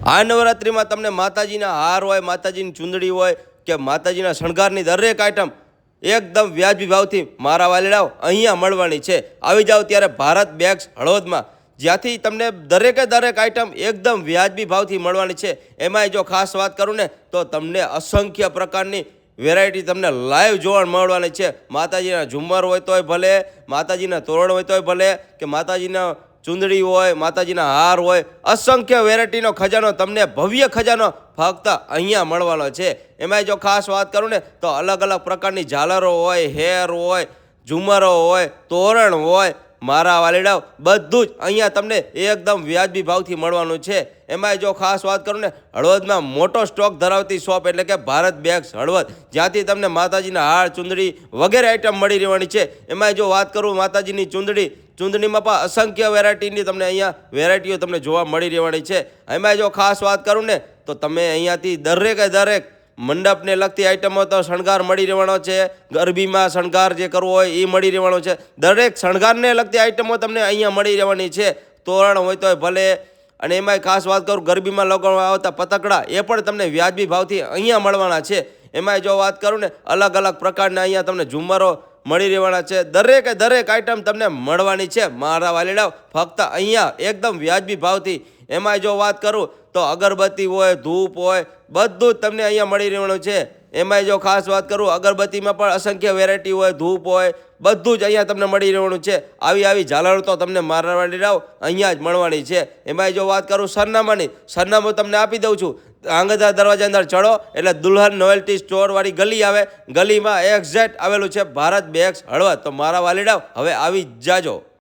આ નવરાત્રિમાં તમને માતાજીના હાર હોય, માતાજીની ચૂંદડી હોય કે માતાજીના શણગારની દરેક આઈટમ એકદમ વ્યાજબી ભાવથી મારા વાલીડાઓ અહીંયા મળવાની છે। આવી જાઓ ત્યારે ભારત બેગ્સ હળવદમાં, જ્યાંથી તમને દરેકે દરેક આઈટમ એકદમ વ્યાજબી ભાવથી મળવાની છે। એમાંય જો ખાસ વાત કરું ને તો તમને અસંખ્ય પ્રકારની વેરાયટી તમને લાઈવ જોવા મળવાની છે। માતાજીના ઝુમ્મર હોય તોય ભલે, માતાજીના તોરણ હોય તોય ભલે, કે માતાજીના ચૂંદડી હોય, માતાજીના હાર હોય, અસંખ્ય વેરાયટીનો ખજાનો તમને ભવ્ય ખજાનો ફક્ત અહીંયા મળવાનો છે। એમાંય જો ખાસ વાત કરું ને તો અલગ અલગ પ્રકારની ઝાલરો હોય, હેર હોય, ઝુમરો હોય, તોરણ હોય, મારા વાલીડાઓ બધું જ અહીંયા તમને એકદમ વ્યાજબી ભાવથી મળવાનું છે। એમાંય જો ખાસ વાત કરું ને હળવદમાં મોટો સ્ટોક ધરાવતી શોપ એટલે કે ભારત બેગ્સ હળવદ, જ્યાંથી તમને માતાજીના હાર, ચૂંદડી વગેરે આઈટમ મળી રહેવાની છે। એમાંય જો વાત કરું માતાજીની ચૂંદડીમાં પણ અસંખ્ય વેરાયટીની તમને અહીંયા વેરાયટીઓ તમને જોવા મળી રહેવાની છે। એમાંય જો ખાસ વાત કરું ને તો તમે અહીંયાથી દરેકે દરેક મંડપને લગતી આઈટમો તો શણગાર મળી રહેવાનો છે। ગરબીમાં શણગાર જે કરવો હોય એ મળી રહેવાનો છે। દરેક શણગારને લગતી આઈટમો તમને અહીંયા મળી રહેવાની છે। તોરણ હોય તોય ભલે, અને એમાંય ખાસ વાત કરું ગરબીમાં લગાવવામાં આવતા પતકડા એ પણ તમને વ્યાજબી ભાવથી અહીંયા મળવાના છે। એમાંય જો વાત કરું ને અલગ અલગ પ્રકારના અહીંયા તમને ઝુમ્મરો મળી રહેવાના છે। દરેકે દરેક આઈટમ તમને મળવાની છે મારા વાલીડાઓ ફક્ત અહીંયા એકદમ વ્યાજબી ભાવથી। એમાંય જો વાત કરું તો અગરબત્તી હોય, ધૂપ હોય, બધું જ તમને અહીંયા મળી રહેવાનું છે। એમાંય જો ખાસ વાત કરું અગરબત્તીમાં પણ અસંખ્ય વેરાયટી હોય, ધૂપ હોય, બધું જ અહીંયા તમને મળી રહેવાનું છે। આવી ઝાલરો તો તમને મારા વાલીડાઓ અહીંયા જ મળવાની છે। એમાંય જો વાત કરું સરનામું તમને આપી દઉં છું। આંગધા દરવાજા અંદર ચડો એટલે દુલ્હન નોવેલ્ટી સ્ટોર વાળી ગલી આવે, ગલીમાં એક્ઝેક્ટ આવેલું છે ભારત બેગ્સ હળવદ। તો મારા વાલીડાઓ હવે આવી જ જાજો।